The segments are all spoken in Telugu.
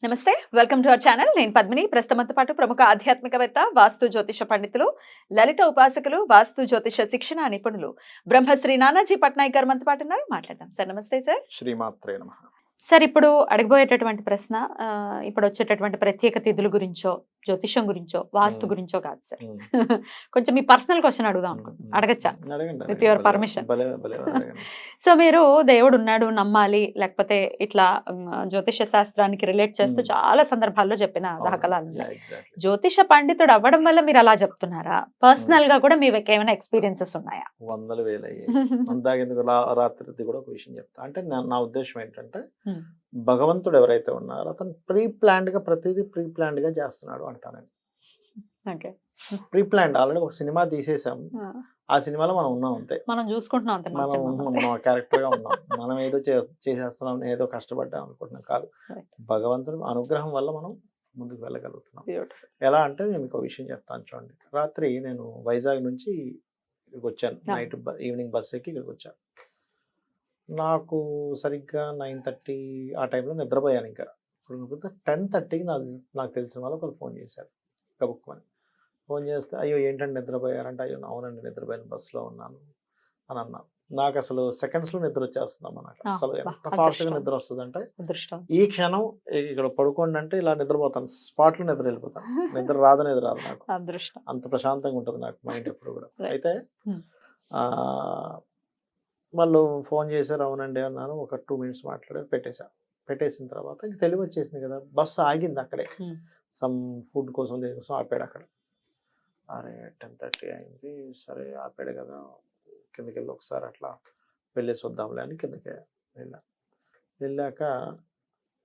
నమస్తే, వెల్కమ్ టు అవర్ ఛానల్. నేను పద్మిని. ప్రస్తుతంతో పాటు ప్రముఖ ఆధ్యాత్మికవేత్త, వాస్తు జ్యోతిష పండితులు, లలిత ఉపాసకులు, వాస్తు జ్యోతిష శిక్షణ నిపుణులు బ్రహ్మశ్రీ నానాజీ పట్నాయక్ గారు మనతో పాటు ఉన్నారు. మాట్లాడదాం సార్. నమస్తే సార్. శ్రీమాత్రే నమః. సార్, ఇప్పుడు అడగబోయేటటువంటి ప్రశ్న ఇప్పుడు వచ్చేటటువంటి ప్రత్యేక తిథుల గురించో, జ్యోతిషం గురించో, వాస్తు గురించో కాదు సార్. కొంచెం మీ పర్సనల్ క్వశ్చన్ అడుగుదాం అనుకుంటున్నాను. అడగచ్చా? With your permission. సో మీరు దేవుడు ఉన్నాడు నమ్మాలి, లేకపోతే ఇట్లా జ్యోతిష శాస్త్రానికి రిలేట్ చేస్తూ చాలా సందర్భాల్లో చెప్పిన దాఖలాలు ఉన్నాయి. జ్యోతిష పండితుడు అవ్వడం వల్ల మీరు అలా చెప్తున్నారా? పర్సనల్ గా కూడా మీకు ఏమైనా ఎక్స్పీరియన్సెస్ ఉన్నాయా? వందల వేలు అందాకెందుకు రాత్రి కూడా ఒక విషయం చెప్తా. అంటే నా ఉద్దేశం ఏంటంటే, భగవంతుడు ఎవరైతే ఉన్నారో అతను ప్రీ ప్లాన్డ్ గా ప్రతిదీ ప్రీ ప్లాన్డ్ గా చేస్తున్నాడు అంటాను. ప్రీ ప్లాన్డ్ ఆల్రెడీ ఒక సినిమా తీసేసాం, ఆ సినిమాలో మనం ఉన్నాం అంతే, మనం చూసుకుంటున్నాం అంతే, మనం క్యారెక్టర్ గా ఉన్నాం. మనం ఏదో చేసేస్తున్నాం, ఏదో కష్టపడ్డాం అనుకుంటున్నాం కాదు. భగవంతుడు అనుగ్రహం వల్ల మనం ముందుకు వెళ్ళగలుగుతున్నాం. ఎలా అంటే నేను మీకు ఒక విషయం చెప్తాను చూడండి. రాత్రి నేను వైజాగ్ నుంచి ఇక్కడికి వచ్చాను, నైట్ ఈవినింగ్ బస్ ఎక్కి ఇక్కడికి వచ్చాను. నాకు సరిగ్గా 9:30 ఆ టైంలో నిద్రపోయాను. ఇంకా ఇప్పుడు 10:30కి నాకు తెలిసిన వాళ్ళు ఒకరు ఫోన్ చేశారు. కబుక్కుమని ఫోన్ చేస్తే, అయ్యో ఏంటంటే నిద్రపోయారంటే, అయ్యో అవునండి నిద్రపోయాను, బస్సులో ఉన్నాను అని అన్నాను. నాకు అసలు సెకండ్స్లో నిద్ర వచ్చేస్తుందమ్మా. నాకు అసలు ఎంత ఫాస్ట్గా నిద్ర వస్తుందంటే, ఈ క్షణం ఇక్కడ పడుకోండి అంటే ఇలా నిద్రపోతాను, స్పాట్లో నిద్ర వెళ్ళిపోతాను. నిద్ర రాదు నాకు, అంత ప్రశాంతంగా ఉంటుంది నాకు మైండ్ ఎప్పుడు కూడా. అయితే వాళ్ళు ఫోన్ చేశారు, అవునండి అన్నాను. ఒక 2 minutes మాట్లాడి పెట్టేసిన తర్వాత ఇంక తెలివి వచ్చేసింది కదా. బస్సు ఆగింది అక్కడే, సమ్ ఫుడ్ కోసం దేనికోసం ఆపాడు అక్కడ. అరే 10:30 అయింది, సరే ఆపాడు కదా, కిందకి వెళ్ళి ఒకసారి అట్లా వెళ్ళేసి వద్దాంలే అని కిందకి వెళ్ళాక,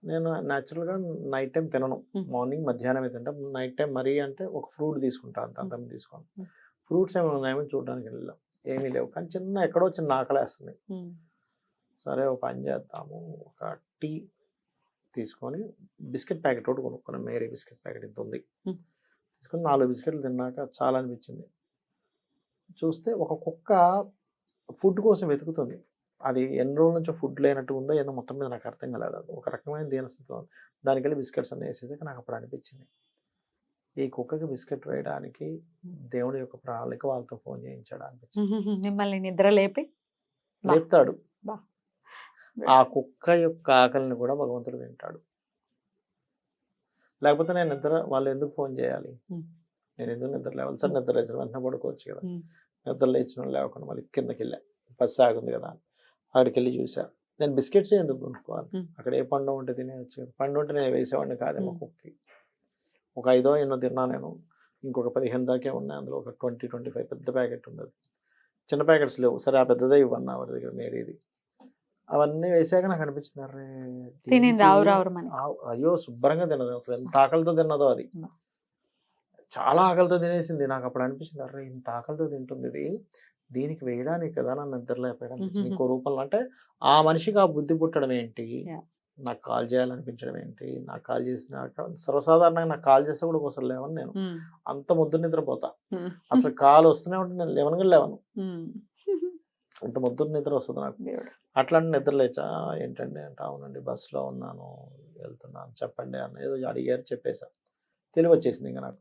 నేను న్యాచురల్గా నైట్ టైం తినను, మార్నింగ్ మధ్యాహ్నమే తింటాం. నైట్ టైం మరీ అంటే ఒక ఫ్రూట్ తీసుకుంటాను, అంత తీసుకోను. ఫ్రూట్స్ ఏమైనా ఉన్నాయేమో చూడడానికి వెళ్ళాం, ఏమీ లేవు. కానీ ఎక్కడో చిన్న ఆకలేస్తుంది. సరే ఒక పని చేద్దాము, ఒక టీ తీసుకొని బిస్కెట్ ప్యాకెట్ ఒకటి కొనుక్కున్నాను. మేరీ బిస్కెట్ ప్యాకెట్ ఇంత ఉంది, తీసుకొని 4 బిస్కెట్లు తిన్నాక చాలా అనిపించింది. చూస్తే ఒక కుక్క ఫుడ్ కోసం వెతుకుతుంది. అది ఎన్ని రోజుల నుంచో ఫుడ్ లేనట్టు ఉందో ఏదో, మొత్తం మీద నాకు అర్థం కాలేదు. అది ఒక రకమైన దీనస్థితిలో ఉంది. దానికి వెళ్ళి బిస్కెట్స్ అన్నీ వేసేసాక నాకు అప్పుడు అనిపించింది, ఈ కుక్కకి బిస్కెట్ వేయడానికి దేవుడి యొక్క ప్రణాళిక వాళ్ళతో ఫోన్ చేయించాడు అనిపించింది. మిమ్మల్ని నిద్ర లేపుతాడు. ఆ కుక్క యొక్క ఆకలిని కూడా భగవంతుడు వింటాడు. లేకపోతే వాళ్ళు ఎందుకు ఫోన్ చేయాలి? నేను ఎందుకు నిద్ర లేవాలి? సార్ నిద్ర లేచిన వెంటనే పడుకోవచ్చు కదా. నిద్ర లేచిన లేకుండా మళ్ళీ కిందకి వెళ్ళా, బస్సు ఆగుంది కదా, అక్కడికి వెళ్ళి చూసా. నేను బిస్కెట్స్ ఎందుకు కొనుక్కోవాలి? అక్కడ ఏ పండు ఉంటే తినేవచ్చు కదా. పండు ఉంటే నేను వేసేవాడిని కాదేమో కుక్కకి. ఒక 5 ఎన్నో తిన్నా నేను, ఇంకొక 15 దాకే ఉన్నాయి. అందులో ఒక 20-25 పెద్ద ప్యాకెట్ ఉంది. చిన్న ప్యాకెట్స్ లేవు. సరే ఆ పెద్దదే ఇవ్వన్నా వాడి దగ్గర, మేరీది. అవన్నీ వేసాక నాకు అనిపించింది, అరే అయ్యో శుభ్రంగా తినదు. అసలు ఎంత ఆకలితో తిన్నదో అది, చాలా ఆకలితో తినేసింది. నాకు అప్పుడు అనిపించింది, అరే ఇంత ఆకలితో తింటుంది ఇది, దీనికి వేయడానికి కదా నన్ను నిద్రలేపడం. ఇంకో రూపంలో అంటే ఆ మనిషికి ఆ బుద్ధి పుట్టడం ఏంటి, నాకు కాల్ చేయాలనిపించడం ఏంటి, నాకు కాల్ చేసిన సర్వసాధారణంగా నాకు కాల్ చేస్తే కూడా ఒకసారి లేవను. నేను అంత ముద్దు నిద్రపోతా. అసలు కాల్ వస్తూనే ఉంటే నేను లేవను. అంత ముద్దు నిద్ర వస్తుంది నాకు. అట్లాంటి నిద్ర లేచా, ఏంటండి అంటే, అవునండి బస్సులో ఉన్నాను, వెళ్తున్నాను, చెప్పండి అన్న. ఏదో అడిగారు, చెప్పేసా. తెలివి వచ్చేసింది ఇంకా నాకు.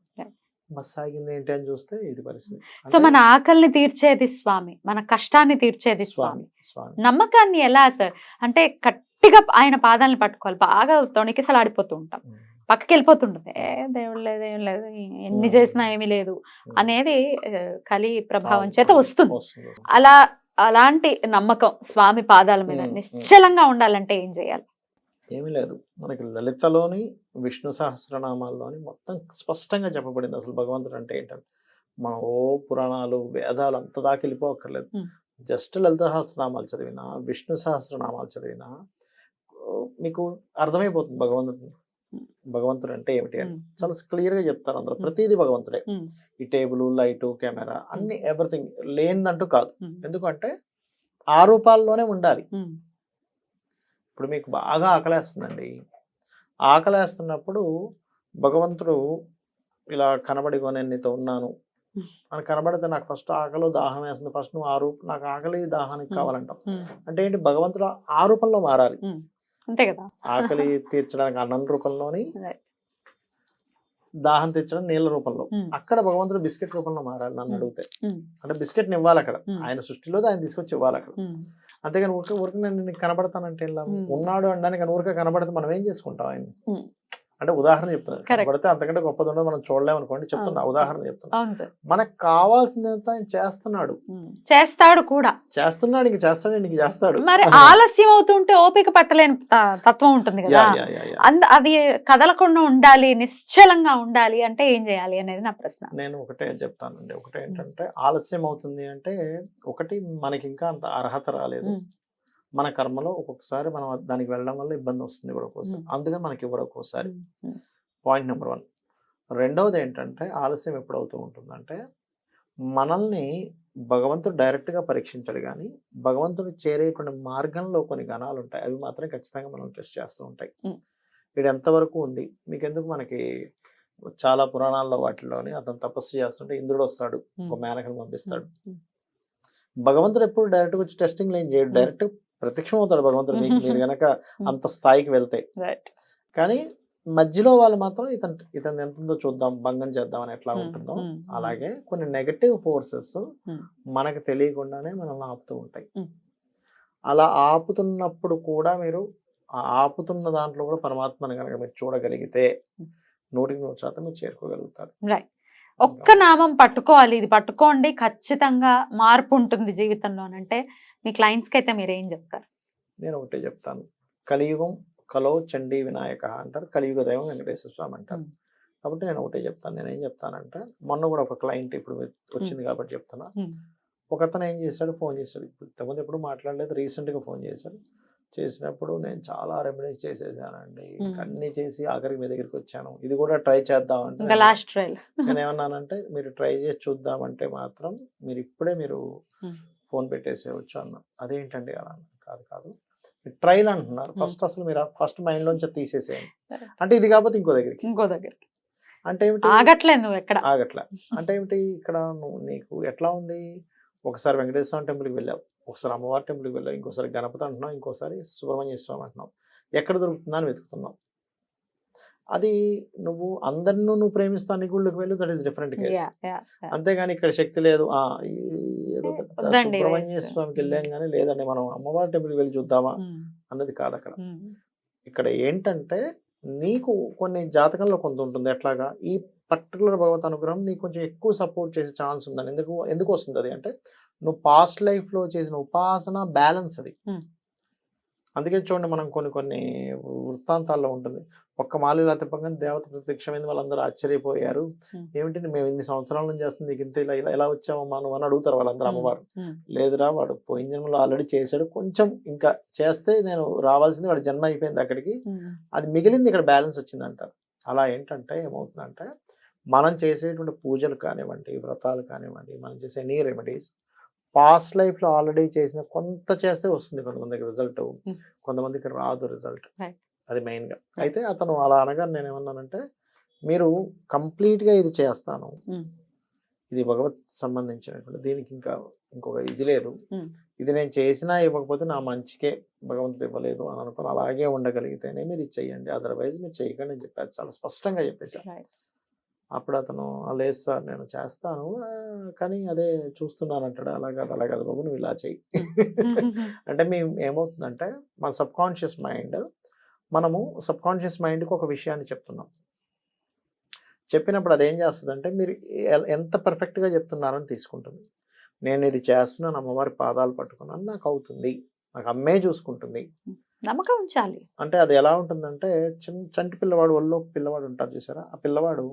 బస్సు ఆగింది ఏంటి అని చూస్తే ఇది పరిస్థితి. సో మన ఆకలిని తీర్చేది స్వామి, మన కష్టాన్ని తీర్చేది స్వామి. నమ్మకాన్ని ఎలా సార్ అంటే, గట్టిగా ఆయన పాదాలను పట్టుకోవాలి. బాగా తొణికిసలాడిపోతూ ఉంటాం, పక్కకి వెళ్ళిపోతుంటుంది, దేవుడు లేదు ఏం లేదు, ఎన్ని చేసినా ఏమీ లేదు అనేది కలి ప్రభావం చేత వస్తుంది. అలాంటి నమ్మకం స్వామి పాదాల మీద నిశ్చలంగా ఉండాలంటే ఏం చేయాలి? ఏమీ లేదు. మనకి లలితలోని విష్ణు సహస్రనామాల్లోని మొత్తం స్పష్టంగా చెప్పబడింది అసలు భగవంతుడు అంటే ఏంటని. మన పురాణాలు వేదాలు అంత దాకా వెళ్ళిపోక్కర్లేదు. జస్ట్ లలిత సహస్రనామాలు చదివినా, విష్ణు సహస్రనామాలు చదివినా మీకు అర్థమైపోతుంది భగవంతుడు అంటే ఏమిటి అని. చాలా క్లియర్ గా చెప్తారు అందులో. ప్రతిదీ భగవంతుడే. ఈ టేబుల్, లైటు, కెమెరా అన్ని ఎవ్రీథింగ్ లేనిదంటూ కాదు. ఎందుకంటే ఆ రూపాల్లోనే ఉండాలి. ఇప్పుడు మీకు బాగా ఆకలేస్తుందండి, ఆకలేస్తున్నప్పుడు భగవంతుడు ఇలా కనబడిగో నేను నీతో ఉన్నాను అని కనబడితే, నాకు ఫస్ట్ ఆకలి దాహం వేస్తుంది. ఫస్ట్ నువ్వు నాకు ఆకలి దాహానికి కావాలంటావు. అంటే ఏంటి? భగవంతుడు ఆ రూపంలో మారాలి. అంతే కదా. ఆకలి తీర్చడానికి అన్నం రూపంలోని, Right. దాహం తీర్చడం నీళ్ళ రూపంలో. Hmm. అక్కడ భగవంతుడు బిస్కెట్ రూపంలో మారాలి నన్ను అడిగితే. Hmm. అంటే బిస్కెట్ ని ఇవ్వాలి అక్కడ, Hmm. ఆయన సృష్టిలో ఆయన తీసుకొచ్చి ఇవ్వాలి అక్కడ. Hmm. అంతేగాని ఊరికే ఊరికి నేను నీకు కనబడతానంటే ఏం లాభం? Hmm. ఉన్నాడు అనడానికి ఊరికే కనబడితే మనం ఏం చేసుకుంటాం ఆయన? Hmm. అంటే ఉదాహరణ చెప్తున్నాను, Correct. కనబడితే అంతకంటే గొప్పది ఉండదు మనం చూడలేము అనుకోండి, చెప్తున్నా ఉదాహరణ చెప్తున్నా. అవును సార్. మనకు కావాల్సిందంతా ఆయన చేస్తున్నాడు, చేస్తాడు కూడా. చేస్తున్నాడు, ఇంక చేస్తాడు, ఇంక చేస్తాడు. మరి ఆలస్యం అవుతుంటే ఓపిక పట్టలేని తత్వం ఉంటుంది కదా. అది కదలకుండా ఉండాలి, నిశ్చలంగా ఉండాలి అంటే ఏం చేయాలి అనేది నా ప్రశ్న. నేను ఒకటే చెప్తానండి, ఒకటే ఏంటంటే ఆలస్యం అవుతుంది అంటే ఒకటి మనకి ఇంకా అంత అర్హత రాలేదు. మన కర్మలో ఒక్కొక్కసారి మనం దానికి వెళ్ళడం వల్ల ఇబ్బంది వస్తుంది కూడా ఒక్కోసారి, అందుకని మనకి ఇవ్వడం ఒక్కోసారి. Point number 1. రెండవది ఏంటంటే ఆలస్యం ఎప్పుడవుతూ ఉంటుందంటే మనల్ని భగవంతుడు డైరెక్ట్గా పరీక్షించడు, కానీ భగవంతుడు చేరేటువంటి మార్గంలో కొన్ని గణాలు ఉంటాయి, అవి మాత్రం ఖచ్చితంగా మనం టెస్ట్ చేస్తూ ఉంటాయి. ఇది ఎంతవరకు ఉంది మీకెందుకు, మనకి చాలా పురాణాల్లో వాటిలోని అతను తపస్సు చేస్తుంటే ఇంద్రుడు వస్తాడు, ఒక మేనకను పంపిస్తాడు. భగవంతుడు ఎప్పుడు డైరెక్ట్ వచ్చి టెస్టింగ్ ఏం చేయడు, డైరెక్ట్ ప్రత్యక్షం అవుతాడు భగవంతుడు మీరు గనక అంత స్థాయికి వెళ్తే. కానీ మధ్యలో వాళ్ళు మాత్రం ఇతను ఎంత ఉందో చూద్దాం, భంగం చేద్దాం అని ఎట్లా ఉంటుందో అలాగే కొన్ని నెగటివ్ ఫోర్సెస్ మనకు తెలియకుండానే మనల్ని ఆపుతూ ఉంటాయి. అలా ఆపుతున్నప్పుడు కూడా మీరు ఆపుతున్న దాంట్లో కూడా పరమాత్మని కనుక మీరు చూడగలిగితే 100% మీరు చేరుకోగలుగుతారు. ఒక్క నామం పట్టుకోవాలి, ఇది పట్టుకోండి ఖచ్చితంగా మార్పు ఉంటుంది జీవితంలో అంటే మీ క్లయింట్స్కి అయితే మీరు ఏం చెప్తారు? నేను ఒకటే చెప్తాను, కలియుగం కలో చండీ వినాయక అంటారు, కలియుగ దైవం వెంకటేశ్వర స్వామి అంటారు. కాబట్టి నేను ఒకటే చెప్తాను, నేను ఏం చెప్తానంటే మొన్న కూడా ఒక క్లయింట్ ఇప్పుడు వచ్చింది కాబట్టి చెప్తున్నా. ఒక అతను ఏం చేశాడు, ఫోన్ చేశాడు, ఇంతకుముందు ఎప్పుడు మాట్లాడలేదు, రీసెంట్గా ఫోన్ చేశాడు. చేసినప్పుడు నేను చాలా రెమెడీస్ చేసేసానండి, అన్ని చేసి ఆఖరికి మీ దగ్గరికి వచ్చాను, ఇది కూడా ట్రై చేద్దామంటే లాస్ట్ ట్రైల్ నేను ఏమన్నానంటే మీరు ట్రై చేసి చూద్దామంటే మాత్రం మీరు ఇప్పుడే మీరు ఫోన్ పెట్టేసేయచ్చు అన్నా. అదేంటండి అలా కాదు ట్రైల్ అంటున్నారు, ఫస్ట్ అసలు మీరు ఫస్ట్ మైండ్ లోంచి తీసేసేయండి. అంటే ఇది కాకపోతే ఇంకో దగ్గరికి అంటే ఏమిటి, ఆగట్లే నువ్వు ఎక్కడ ఆగట్లే అంటే ఏమిటి, ఇక్కడ నువ్వు నీకు ఎట్లా ఉంది, ఒకసారి వెంకటేశ్వర స్వామి టెంపుల్కి వెళ్ళావు, ఒకసారి అమ్మవారి టెంపుల్కి వెళ్ళావు, ఇంకోసారి గణపతి అంటున్నావు, ఇంకోసారి సుబ్రహ్మణ్య స్వామి అంటున్నావు, ఎక్కడ దొరుకుతుందా అని వెతుకుతున్నావు. అది నువ్వు అందరినూ నువ్వు ప్రేమిస్తా నీ గుళ్ళకి వెళ్ళి, దట్ ఈస్ డిఫరెంట్ కేస్. అంతేగాని ఇక్కడ శక్తి లేదు, ఏదో సుబ్రహ్మణ్య స్వామికి వెళ్ళాం కానీ లేదండి మనం అమ్మవారి టెంపుల్కి వెళ్ళి చూద్దామా అన్నది కాదు అక్కడ. ఇక్కడ ఏంటంటే నీకు కొన్ని జాతకంలో కొంత ఉంటుంది, ఎట్లాగా ఈ పర్టికులర్ భగవత్ అనుగ్రహం నీకు కొంచెం ఎక్కువ సపోర్ట్ చేసే ఛాన్స్ ఉందని. ఎందుకు వస్తుంది అది అంటే నువ్వు పాస్ట్ లైఫ్ లో చేసిన ఉపాసన బ్యాలెన్స్ అది. అందుకే చూడండి మనం కొన్ని వృత్తాంతాల్లో ఉంటుంది, ఒక్క మాలిలా తిప్పగానే దేవత ప్రత్యక్షమైంది, వాళ్ళందరూ ఆశ్చర్యపోయారు, ఏమిటి మేము ఇన్ని సంవత్సరాల నుంచి చేస్తుంది, నీకు ఇంత ఇలా వచ్చామమ్మా నువ్వు అని అడుగుతారు వాళ్ళందరూ అమ్మవారు. లేదురా వాడు పోయిన జన్మలో ఆల్రెడీ చేశాడు, కొంచెం ఇంకా చేస్తే నేను రావాల్సింది, వాడి జన్మ అయిపోయింది అక్కడికి, అది మిగిలింది ఇక్కడ బ్యాలెన్స్ వచ్చింది అంటారు. అలా ఏంటంటే ఏమవుతుందంటే మనం చేసేటువంటి పూజలు కానివ్వండి, వ్రతాలు కానివ్వండి, మనం చేసే ఎనీ రెమెడీస్ పాస్ట్ లైఫ్ లో ఆల్రెడీ చేసిన కొంత చేస్తే వస్తుంది కొంతమందికి రిజల్ట్, కొంతమందికి రాదు రిజల్ట్, అది మెయిన్ గా. అయితే అతను అలా అనగా నేను ఏమన్నానంటే మీరు కంప్లీట్ గా ఇది చేస్తాను, ఇది భగవత్ సంబంధించినటువంటి, దీనికి ఇంకొక ఇది లేదు, ఇది నేను చేసినా ఇవ్వకపోతే నా మంచికే భగవంతుడు ఇవ్వలేదు అని అనుకుని అలాగే ఉండగలిగితేనే మీరు ఇది చెయ్యండి, అదర్వైజ్ మీరు చేయకండి అని చెప్పారు, చాలా స్పష్టంగా చెప్పేశారు. అప్పుడు అతను లేదు సార్ నేను చేస్తాను కానీ అదే చూస్తున్నాను అంటాడు. అలా కాదు బాబు నువ్వు ఇలా చెయ్యి అంటే మేము ఏమవుతుందంటే మన సబ్ కాన్షియస్ మైండ్కి ఒక విషయాన్ని చెప్తున్నాం, చెప్పినప్పుడు అదేం చేస్తుందంటే మీరు ఎంత పర్ఫెక్ట్గా చెప్తున్నారని తీసుకుంటుంది. నేను ఇది చేస్తున్నాను, అమ్మవారి పాదాలు పట్టుకున్నాను, నాకు అవుతుంది, నాకు అమ్మే చూసుకుంటుంది, నమ్మకం ఉంచాలి. అంటే అది ఎలా ఉంటుందంటే చంటి పిల్లవాడు ఒళ్ళో పిల్లవాడు ఉంటారు చూసారా, ఆ పిల్లవాడు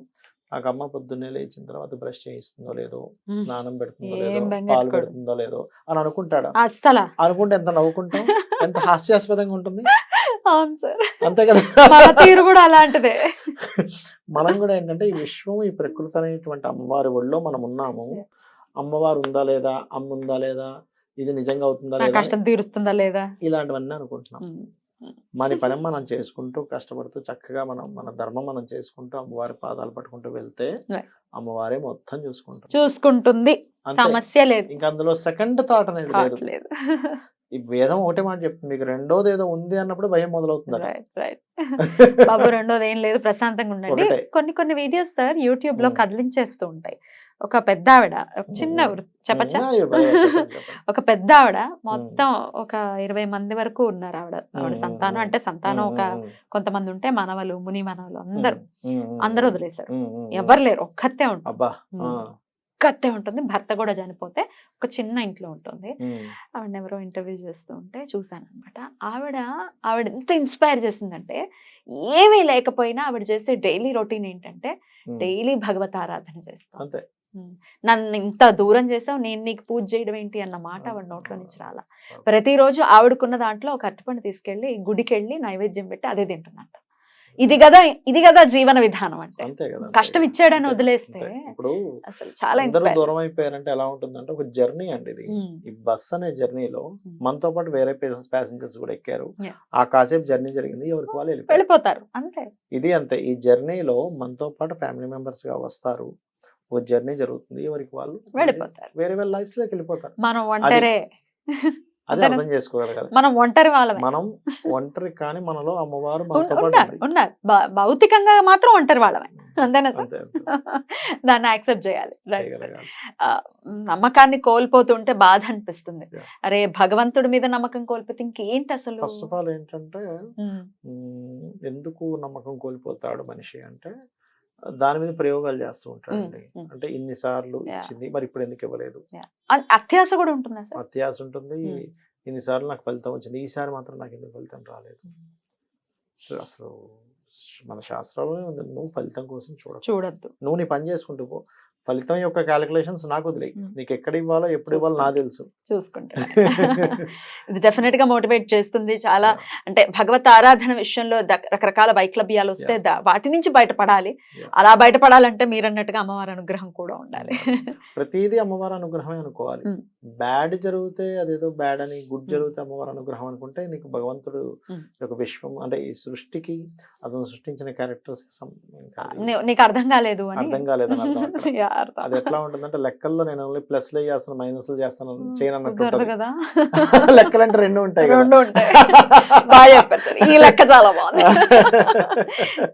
నాకు అమ్మ పొద్దున్నే లేచిన తర్వాత బ్రష్ చేయిస్తుందో లేదో, స్నానం పెడుతుందో లేదో, పాలు పెడుతుందో లేదో అని అనుకుంటాడు. అసలు అనుకుంటే ఎంత నవ్వుకుంటాం, ఎంత హాస్యాస్పదంగా ఉంటుంది. అంతే కదా, తీరు కూడా అలాంటిదే. మనం కూడా ఏంటంటే ఈ విశ్వం, ఈ ప్రకృతి అనేటువంటి అమ్మవారి ఒళ్ళో మనం ఉన్నాము, అమ్మవారు ఉందా లేదా, అమ్మ ఉందా లేదా, ఇది నిజంగా అవుతుందా లేదా, కష్టం తీరుస్తుందా లేదా, ఇలాంటివన్నీ అనుకుంటున్నాం. మన పని మనం చేసుకుంటూ కష్టపడుతూ చక్కగా మన ధర్మం మనం చేసుకుంటూ అమ్మవారి పాదాలు పట్టుకుంటూ వెళ్తే అమ్మవారే మొత్తం చూసుకుంటుంది, సమస్య లేదు. ఇంకా అందులో సెకండ్ థాట్ అనేది లేదు. ఈ వేదం ఒకటే మాట చెప్తుంది, మీకు రెండోది ఏదో ఉంది అన్నప్పుడు భయం మొదలవుతుంది. రైట్ బాబు రెండోది ఏం లేదు, ప్రశాంతంగా ఉండండి. ఒకటే. కొన్ని వీడియోస్ సార్ యూట్యూబ్ లో కదిలించేస్తూ ఉంటాయి. ఒక పెద్ద ఆవిడ, ఒక చిన్న చెప్పచ్చా, ఒక పెద్ద ఆవిడ మొత్తం ఒక 20 మంది వరకు ఉన్నారు. ఆవిడ సంతానం, అంటే సంతానం ఒక కొంతమంది ఉంటే మనవలు, ముని మనవలు అందరూ వదిలేశారు. ఎవరు లేరు, ఒక్కతే ఉంటుంది. ఒక్కతే ఉంటుంది. భర్త కూడా చనిపోతే ఒక చిన్న ఇంట్లో ఉంటుంది. ఆవిడ ఎవరో ఇంటర్వ్యూ చేస్తూ ఉంటే చూసాను అనమాట. ఆవిడ ఎంత ఇన్స్పైర్ చేసిందంటే, ఏమీ లేకపోయినా ఆవిడ చేసే డైలీ రొటీన్ ఏంటంటే డైలీ భగవత్ ఆరాధన చేస్తాం. నన్ను ఇంత దూరం చేసావు, నేను నీకు పూజ చేయడం ఏంటి అన్న మాట ఆవిడ నోట్లో నుంచి రాలా. ప్రతిరోజు ఆవిడకున్న దాంట్లో ఒక అరటిపండు తీసుకెళ్లి గుడికి వెళ్ళి నైవేద్యం పెట్టి అదే తింటున్నట్ట. ఇది కదా జీవన విధానం అంటే. కష్టం ఇచ్చాడని వదిలేస్తే ఇప్పుడు అసలు చాలా దూరం అయిపోయారంటే ఎలా ఉంటుందంటే, ఒక జర్నీ అండి ఇది. ఈ బస్ అనే జర్నీలో మనతో పాటు వేరే ప్యాసింజర్స్ కూడా ఎక్కారు. ఆ కాసేపు జర్నీ జరిగింది, ఎవరికి వాళ్ళు వెళ్ళిపోతారు అంతే. ఇది అంతే. ఈ జర్నీలో మనతో పాటు ఫ్యామిలీ మెంబర్స్ గా వస్తారు, ఒక జర్నీ జరుగుతుంది, ఎవరికి వాళ్ళు వెళ్ళిపోతారు, వేరే వేరే లైఫ్స్ లోకి వెళ్ళిపోతారు. మనం ఒంటరే, అదే అర్థం చేసుకోగలగాలి. మనం ఒంటరి వాళ్ళమే. మనం ఒంటరి, కానీ మనలో అమ్మవారు ఉన్నారు. భౌతికంగా మాత్రం ఒంటరి వాళ్ళమే, అంతేనా? దాన్ని యాక్సెప్ట్ చేయాలి. నమ్మకాన్ని కోల్పోతుంటే బాధ అనిపిస్తుంది. అరే భగవంతుడి మీద నమ్మకం కోల్పోతే ఇంకేంటి అసలు? ఫస్ట్ ఆఫ్ ఆల్ ఏంటంటే, ఎందుకు నమ్మకం కోల్పోతాడు మనిషి అంటే, దాని మీద ప్రయోగాలు చేస్తూ ఉంటాడండి. అంటే ఇన్నిసార్లు ఇచ్చింది, మరి ఇప్పుడు ఎందుకు ఇవ్వలేదు, అత్యాశ కూడా ఉంటుంది. అత్యాశ ఉంటుంది. ఇన్నిసార్లు నాకు ఫలితం వచ్చింది, ఈసారి మాత్రం నాకు ఎందుకు ఫలితం రాలేదు. అసలు మన శాస్త్రాల్లోనే ఉంది, నువ్వు ఫలితం కోసం చూడద్దు, నువ్వు నీ పని చేసుకుంటూ పో. ఫలితం యొక్క క్యాలిక్యులేషన్స్ నాకు వదిలేయి, నీకు ఎక్కడ ఇవ్వాలో ఎప్పుడు ఇవ్వాలో నాకు తెలుసు, చూసుకుంటా. ఇది డెఫినెట్ గా మోటివేట్ చేస్తుంది చాలా. అంటే భగవత్ ఆరాధన విషయంలో రకరకాల వైక్లభ్యాలు వస్తే వాటి నుంచి బయటపడాలి. అలా బయటపడాలంటే మీరు అన్నట్టుగా అమ్మవారి అనుగ్రహం కూడా ఉండాలి. ప్రతిదీ అమ్మవారి అనుగ్రహమే అనుకోవాలి. బ్యాడ్ జరిగితే అదేదో బ్యాడ్ అని, గుడ్ జరిగితే అమ్మవారి అనుగ్రహం అనుకుంటే నీకు భగవంతుడు ఒక విశ్వం, అంటే ఈ సృష్టికి అతను సృష్టించిన క్యారెక్టర్స్ నీకు అర్థం కాలేదు అది ఎట్లా ఉంటుందంటే, లెక్కల్లో నేను ఓన్లీ ప్లస్ లో చేస్తాను, మైనస్ చేస్తాను చేయను అన్నట్టు కదా. లెక్కలు అంటే రెండు ఉంటాయి కదా. బాగా చెప్పారు సార్, ఈ లెక్క చాలా బాగుంది.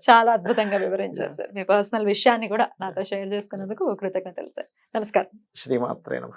చాలా అద్భుతంగా వివరించారు సార్. మీ పర్సనల్ విషయాన్ని కూడా నాతో షేర్ చేసుకున్నందుకు కృతజ్ఞతలు సార్. నమస్కారం. శ్రీమాత్రే నమః.